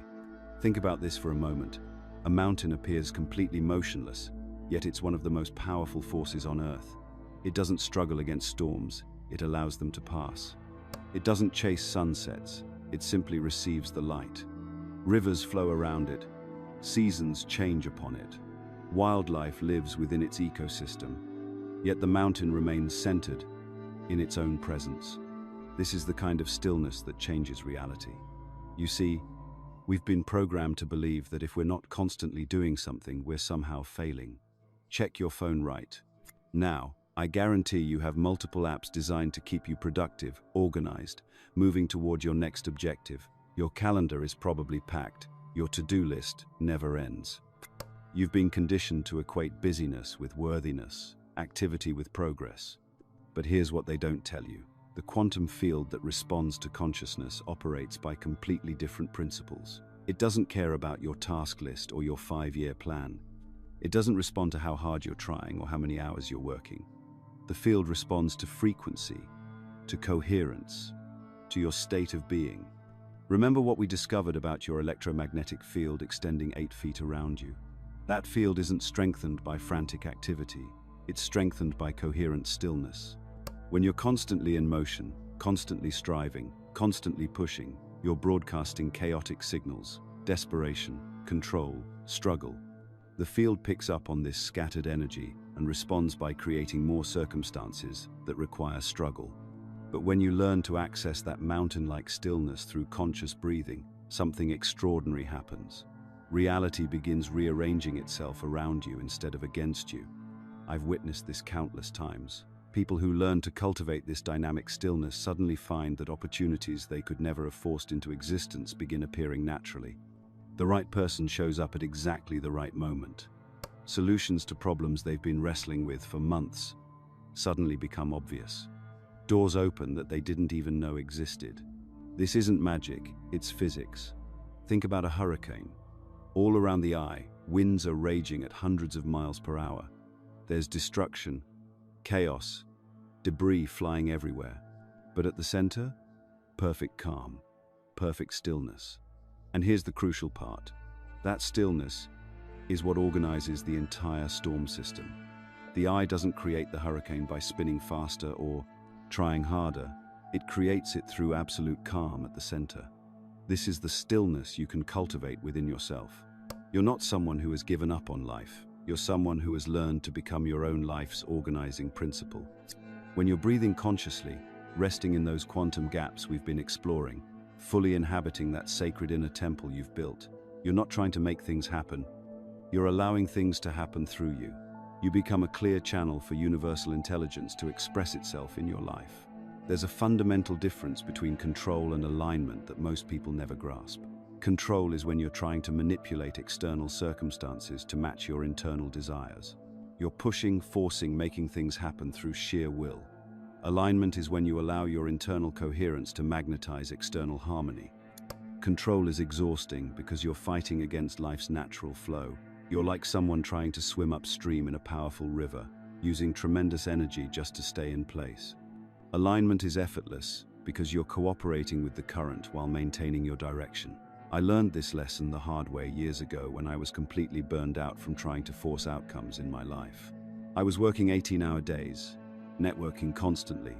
Think about this for a moment. A mountain appears completely motionless, yet it's one of the most powerful forces on Earth. It doesn't struggle against storms, it allows them to pass. It doesn't chase sunsets, it simply receives the light. Rivers flow around it, seasons change upon it. Wildlife lives within its ecosystem, yet the mountain remains centered in its own presence. This is the kind of stillness that changes reality. You see, we've been programmed to believe that if we're not constantly doing something, we're somehow failing. Check your phone right now. I guarantee you have multiple apps designed to keep you productive, organized, moving toward your next objective. Your calendar is probably packed. Your to-do list never ends. You've been conditioned to equate busyness with worthiness, activity with progress. But here's what they don't tell you. The quantum field that responds to consciousness operates by completely different principles. It doesn't care about your task list or your 5-year plan. It doesn't respond to how hard you're trying or how many hours you're working. The field responds to frequency, to coherence, to your state of being. Remember what we discovered about your electromagnetic field extending 8 feet around you. That field isn't strengthened by frantic activity. It's strengthened by coherent stillness. When you're constantly in motion, constantly striving, constantly pushing, you're broadcasting chaotic signals, desperation, control, struggle. The field picks up on this scattered energy and responds by creating more circumstances that require struggle. But when you learn to access that mountain-like stillness through conscious breathing, something extraordinary happens. Reality begins rearranging itself around you instead of against you. I've witnessed this countless times. People who learn to cultivate this dynamic stillness suddenly find that opportunities they could never have forced into existence begin appearing naturally. The right person shows up at exactly the right moment. Solutions to problems they've been wrestling with for months suddenly become obvious. Doors open that they didn't even know existed. This isn't magic, it's physics. Think about a hurricane. All around the eye, winds are raging at hundreds of miles per hour. There's destruction, chaos, debris flying everywhere. But at the center, perfect calm, perfect stillness. And here's the crucial part. That stillness is what organizes the entire storm system. The eye doesn't create the hurricane by spinning faster or trying harder. It creates it through absolute calm at the center. This is the stillness you can cultivate within yourself. You're not someone who has given up on life. You're someone who has learned to become your own life's organizing principle. When you're breathing consciously, resting in those quantum gaps we've been exploring, fully inhabiting that sacred inner temple you've built, you're not trying to make things happen. You're allowing things to happen through you. You become a clear channel for universal intelligence to express itself in your life. There's a fundamental difference between control and alignment that most people never grasp. Control is when you're trying to manipulate external circumstances to match your internal desires. You're pushing, forcing, making things happen through sheer will. Alignment is when you allow your internal coherence to magnetize external harmony. Control is exhausting because you're fighting against life's natural flow. You're like someone trying to swim upstream in a powerful river, using tremendous energy just to stay in place. Alignment is effortless because you're cooperating with the current while maintaining your direction. I learned this lesson the hard way years ago when I was completely burned out from trying to force outcomes in my life. I was working 18-hour days, networking constantly,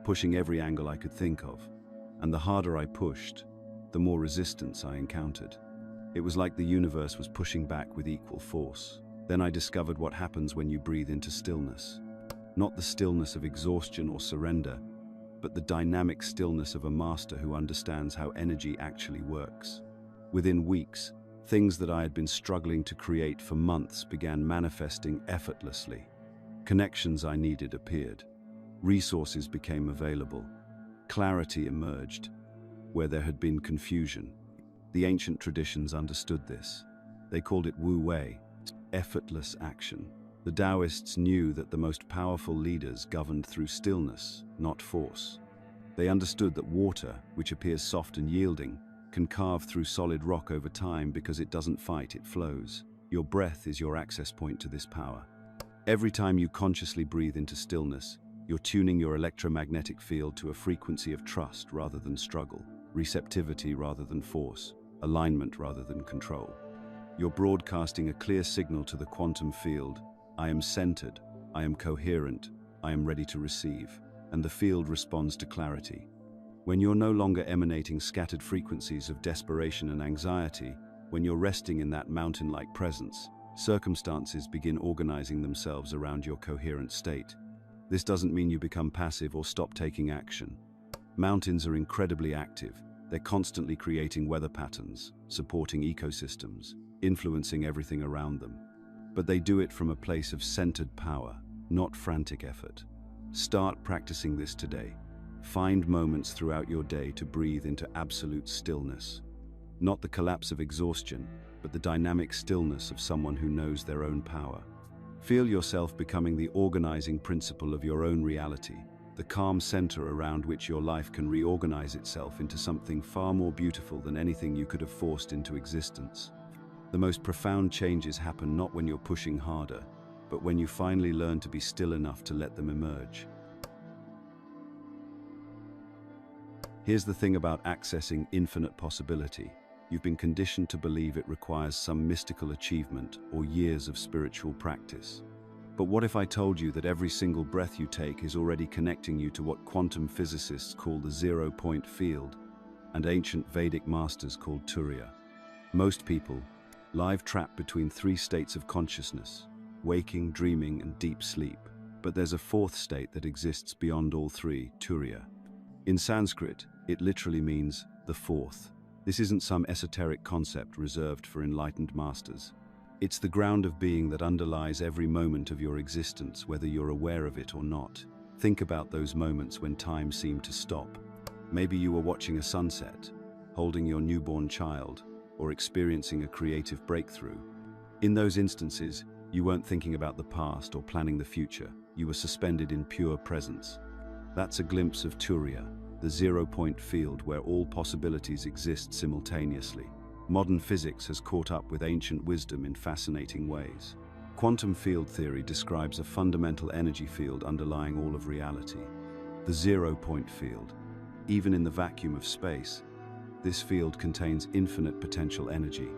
pushing every angle I could think of, and the harder I pushed, the more resistance I encountered. It was like the universe was pushing back with equal force. Then I discovered what happens when you breathe into stillness. Not the stillness of exhaustion or surrender, but the dynamic stillness of a master who understands how energy actually works. Within weeks, things that I had been struggling to create for months began manifesting effortlessly. Connections I needed appeared. Resources became available. Clarity emerged where there had been confusion. The ancient traditions understood this. They called it Wu Wei, effortless action. The Taoists knew that the most powerful leaders governed through stillness, not force. They understood that water, which appears soft and yielding, can carve through solid rock over time because it doesn't fight, it flows. Your breath is your access point to this power. Every time you consciously breathe into stillness, you're tuning your electromagnetic field to a frequency of trust rather than struggle, receptivity rather than force, alignment rather than control. You're broadcasting a clear signal to the quantum field: I am centered, I am coherent, I am ready to receive, and the field responds to clarity. When you're no longer emanating scattered frequencies of desperation and anxiety, when you're resting in that mountain-like presence, circumstances begin organizing themselves around your coherent state. This doesn't mean you become passive or stop taking action. Mountains are incredibly active. They're constantly creating weather patterns, supporting ecosystems, influencing everything around them. But they do it from a place of centered power, not frantic effort. Start practicing this today. Find moments throughout your day to breathe into absolute stillness. Not the collapse of exhaustion, but the dynamic stillness of someone who knows their own power. Feel yourself becoming the organizing principle of your own reality, the calm center around which your life can reorganize itself into something far more beautiful than anything you could have forced into existence. The most profound changes happen not when you're pushing harder, but when you finally learn to be still enough to let them emerge. Here's the thing about accessing infinite possibility. You've been conditioned to believe it requires some mystical achievement or years of spiritual practice. But what if I told you that every single breath you take is already connecting you to what quantum physicists call the zero-point field and ancient Vedic masters called Turiya? Most people live trapped between three states of consciousness: waking, dreaming, and deep sleep. But there's a fourth state that exists beyond all three, Turiya. In Sanskrit, it literally means the fourth. This isn't some esoteric concept reserved for enlightened masters. It's the ground of being that underlies every moment of your existence, whether you're aware of it or not. Think about those moments when time seemed to stop. Maybe you were watching a sunset, holding your newborn child, or experiencing a creative breakthrough. In those instances, you weren't thinking about the past or planning the future. You were suspended in pure presence. That's a glimpse of Turiya, the zero-point field where all possibilities exist simultaneously. Modern physics has caught up with ancient wisdom in fascinating ways. Quantum field theory describes a fundamental energy field underlying all of reality, the zero-point field. Even in the vacuum of space, this field contains infinite potential energy.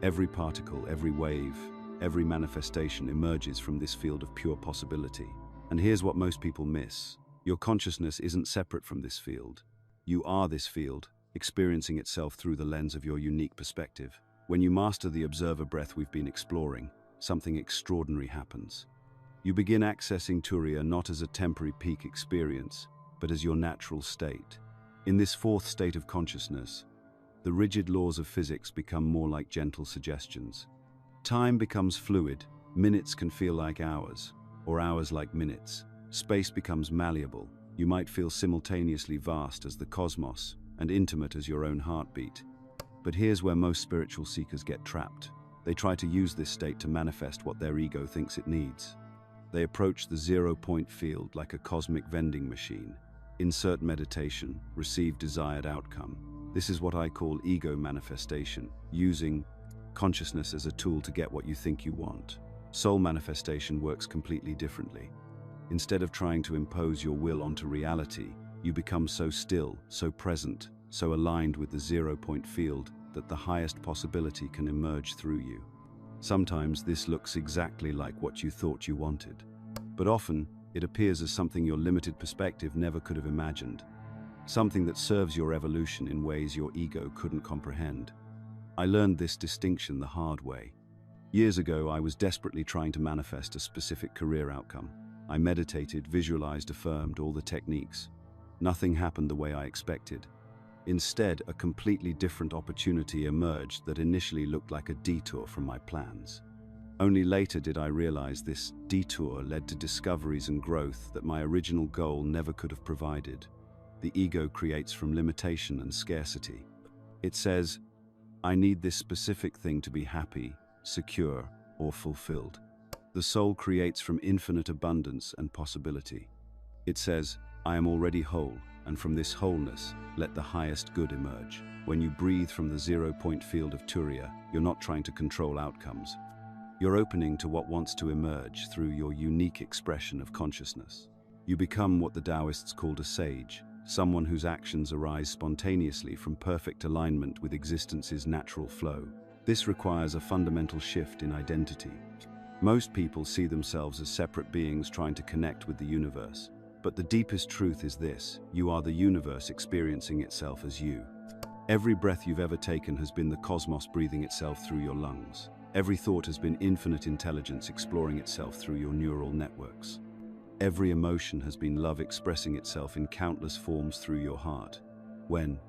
Every particle, every wave, every manifestation emerges from this field of pure possibility. And here's what most people miss. Your consciousness isn't separate from this field. You are this field, experiencing itself through the lens of your unique perspective. When you master the observer breath we've been exploring, something extraordinary happens. You begin accessing Turiya not as a temporary peak experience, but as your natural state. In this fourth state of consciousness, the rigid laws of physics become more like gentle suggestions. Time becomes fluid. Minutes can feel like hours, or hours like minutes. Space becomes malleable. You might feel simultaneously vast as the cosmos and intimate as your own heartbeat. But here's where most spiritual seekers get trapped. They try to use this state to manifest what their ego thinks it needs. They approach the zero-point field like a cosmic vending machine. Insert meditation, receive desired outcome. This is what I call ego manifestation, using consciousness as a tool to get what you think you want. Soul manifestation works completely differently. Instead of trying to impose your will onto reality, you become so still, so present, so aligned with the zero-point field that the highest possibility can emerge through you. Sometimes this looks exactly like what you thought you wanted, but often it appears as something your limited perspective never could have imagined, something that serves your evolution in ways your ego couldn't comprehend. I learned this distinction the hard way. Years ago, I was desperately trying to manifest a specific career outcome. I meditated, visualized, affirmed all the techniques. Nothing happened the way I expected. Instead, a completely different opportunity emerged that initially looked like a detour from my plans. Only later did I realize this detour led to discoveries and growth that my original goal never could have provided. The ego creates from limitation and scarcity. It says, I need this specific thing to be happy, secure, or fulfilled. The soul creates from infinite abundance and possibility. It says, I am already whole, and from this wholeness, let the highest good emerge. When you breathe from the 0-point field of Turiya, you're not trying to control outcomes. You're opening to what wants to emerge through your unique expression of consciousness. You become what the Taoists called a sage, someone whose actions arise spontaneously from perfect alignment with existence's natural flow. This requires a fundamental shift in identity. Most people see themselves as separate beings trying to connect with the universe. But the deepest truth is this: you are the universe experiencing itself as you. Every breath you've ever taken has been the cosmos breathing itself through your lungs. Every thought has been infinite intelligence exploring itself through your neural networks. Every emotion has been love expressing itself in countless forms through your heart. When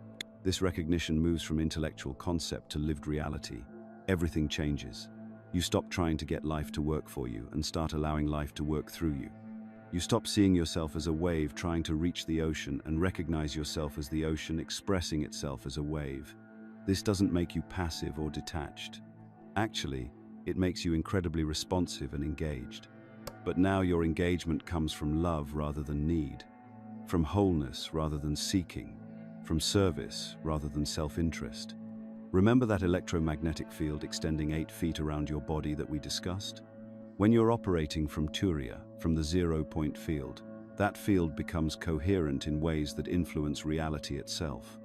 this recognition moves from intellectual concept to lived reality, everything changes. You stop trying to get life to work for you and start allowing life to work through you. You stop seeing yourself as a wave trying to reach the ocean and recognize yourself as the ocean expressing itself as a wave. This doesn't make you passive or detached. Actually, it makes you incredibly responsive and engaged. But now your engagement comes from love rather than need, from wholeness rather than seeking, from service rather than self-interest. Remember that electromagnetic field extending 8 feet around your body that we discussed? When you're operating from Turiya, from the 0-point field, that field becomes coherent in ways that influence reality itself.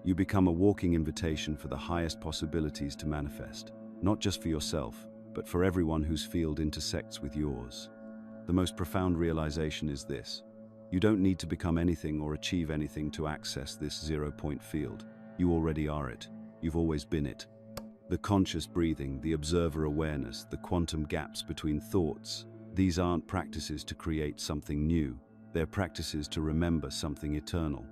You become a walking invitation for the highest possibilities to manifest, not just for yourself, but for everyone whose field intersects with yours. The most profound realization is this: you don't need to become anything or achieve anything to access this 0-point field. You already are it. You've always been it. The conscious breathing, the observer awareness, the quantum gaps between thoughts, these aren't practices to create something new. They're practices to remember something eternal.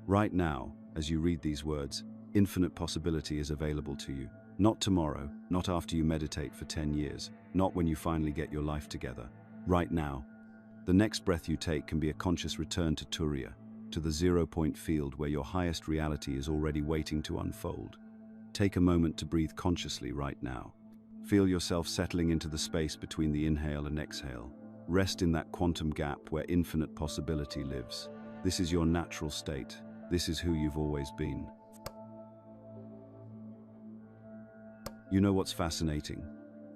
Right now, as you read these words, infinite possibility is available to you. Not tomorrow, not after you meditate for 10 years, not when you finally get your life together. Right now. The next breath you take can be a conscious return to Turiya, to the 0-point field where your highest reality is already waiting to unfold. Take a moment to breathe consciously right now. Feel yourself settling into the space between the inhale and exhale. Rest in that quantum gap where infinite possibility lives. This is your natural state. This is who you've always been. You know what's fascinating?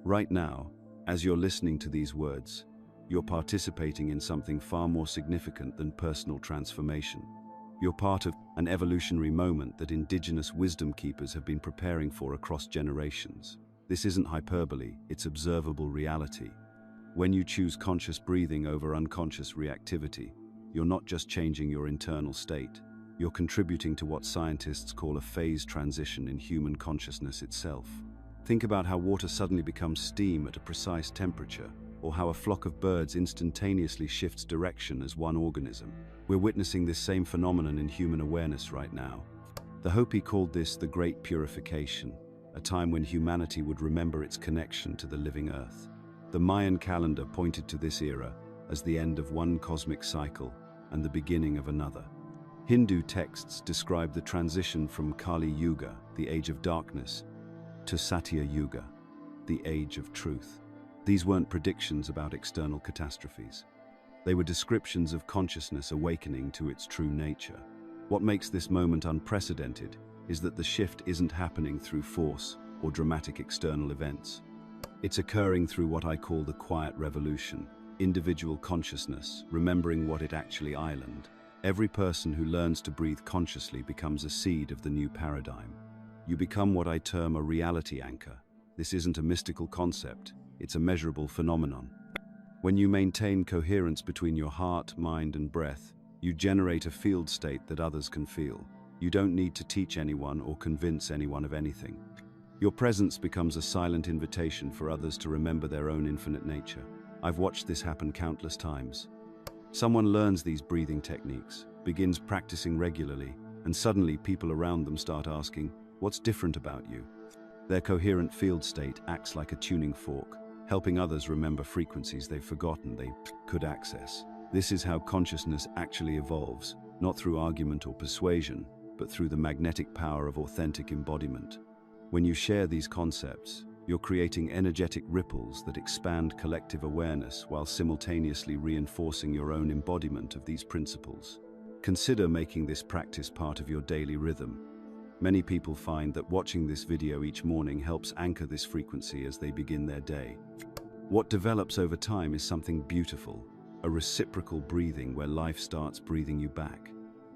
Right now, as you're listening to these words, you're participating in something far more significant than personal transformation. You're part of an evolutionary moment that indigenous wisdom keepers have been preparing for across generations. This isn't hyperbole, it's observable reality. When you choose conscious breathing over unconscious reactivity, you're not just changing your internal state, you're contributing to what scientists call a phase transition in human consciousness itself. Think about how water suddenly becomes steam at a precise temperature, or how a flock of birds instantaneously shifts direction as one organism. We're witnessing this same phenomenon in human awareness right now. The Hopi called this the Great Purification, a time when humanity would remember its connection to the living earth. The Mayan calendar pointed to this era as the end of one cosmic cycle and the beginning of another. Hindu texts describe the transition from Kali Yuga, the age of darkness, to Satya Yuga, the age of truth. These weren't predictions about external catastrophes. They were descriptions of consciousness awakening to its true nature. What makes this moment unprecedented is that the shift isn't happening through force or dramatic external events. It's occurring through what I call the quiet revolution, individual consciousness, remembering what it actually island. Every person who learns to breathe consciously becomes a seed of the new paradigm. You become what I term a reality anchor. This isn't a mystical concept, it's a measurable phenomenon. When you maintain coherence between your heart, mind, and breath, you generate a field state that others can feel. You don't need to teach anyone or convince anyone of anything. Your presence becomes a silent invitation for others to remember their own infinite nature. I've watched this happen countless times. Someone learns these breathing techniques, begins practicing regularly, and suddenly people around them start asking, "What's different about you?" Their coherent field state acts like a tuning fork, helping others remember frequencies they've forgotten they could access. This is how consciousness actually evolves, not through argument or persuasion, but through the magnetic power of authentic embodiment. When you share these concepts, you're creating energetic ripples that expand collective awareness while simultaneously reinforcing your own embodiment of these principles. Consider making this practice part of your daily rhythm. Many people find that watching this video each morning helps anchor this frequency as they begin their day. What develops over time is something beautiful, a reciprocal breathing where life starts breathing you back.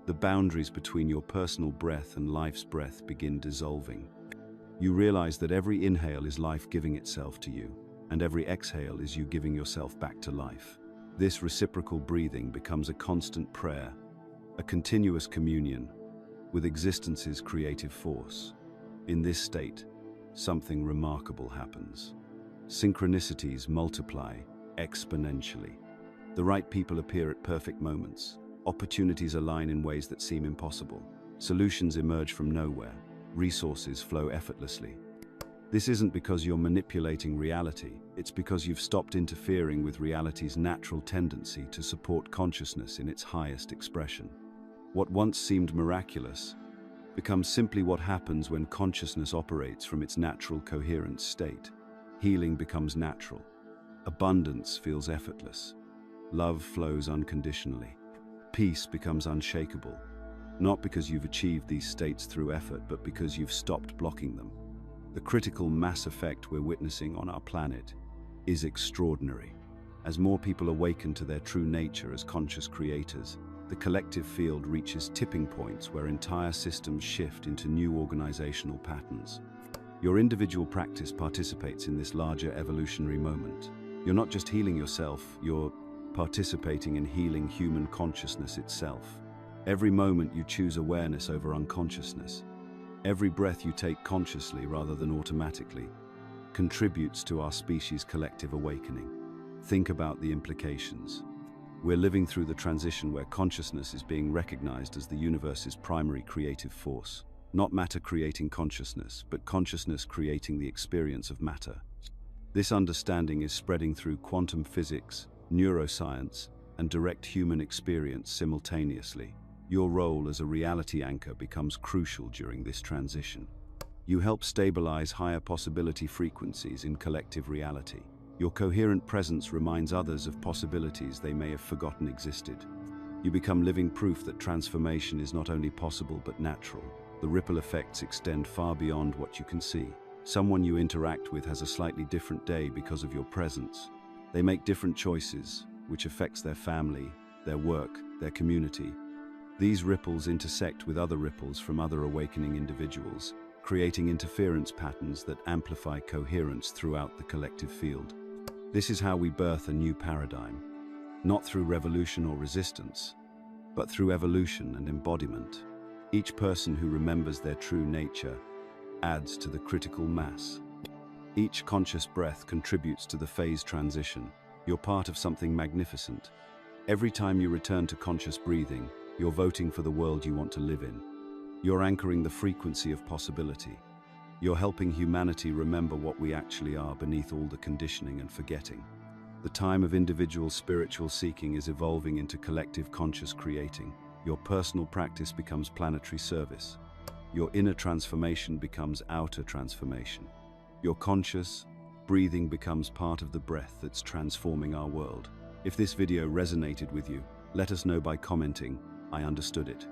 The boundaries between your personal breath and life's breath begin dissolving. You realize that every inhale is life giving itself to you, and every exhale is you giving yourself back to life. This reciprocal breathing becomes a constant prayer, a continuous communion with existence's creative force. In this state, something remarkable happens. Synchronicities multiply exponentially. The right people appear at perfect moments. Opportunities align in ways that seem impossible. Solutions emerge from nowhere. Resources flow effortlessly. This isn't because you're manipulating reality, it's because you've stopped interfering with reality's natural tendency to support consciousness in its highest expression. What once seemed miraculous becomes simply what happens when consciousness operates from its natural coherent state. Healing becomes natural. Abundance feels effortless. Love flows unconditionally. Peace becomes unshakable. Not because you've achieved these states through effort, but because you've stopped blocking them. The critical mass effect we're witnessing on our planet is extraordinary. As more people awaken to their true nature as conscious creators, the collective field reaches tipping points where entire systems shift into new organizational patterns. Your individual practice participates in this larger evolutionary moment. You're not just healing yourself, you're participating in healing human consciousness itself. Every moment you choose awareness over unconsciousness, every breath you take consciously rather than automatically, contributes to our species' collective awakening. Think about the implications. We're living through the transition where consciousness is being recognized as the universe's primary creative force. Not matter creating consciousness, but consciousness creating the experience of matter. This understanding is spreading through quantum physics, neuroscience, and direct human experience simultaneously. Your role as a reality anchor becomes crucial during this transition. You help stabilize higher possibility frequencies in collective reality. Your coherent presence reminds others of possibilities they may have forgotten existed. You become living proof that transformation is not only possible but natural. The ripple effects extend far beyond what you can see. Someone you interact with has a slightly different day because of your presence. They make different choices, which affects their family, their work, their community. These ripples intersect with other ripples from other awakening individuals, creating interference patterns that amplify coherence throughout the collective field. This is how we birth a new paradigm, not through revolution or resistance, but through evolution and embodiment. Each person who remembers their true nature adds to the critical mass. Each conscious breath contributes to the phase transition. You're part of something magnificent. Every time you return to conscious breathing, you're voting for the world you want to live in. You're anchoring the frequency of possibility. You're helping humanity remember what we actually are beneath all the conditioning and forgetting. The time of individual spiritual seeking is evolving into collective conscious creating. Your personal practice becomes planetary service. Your inner transformation becomes outer transformation. Your conscious breathing becomes part of the breath that's transforming our world. If this video resonated with you, let us know by commenting, "I understood it."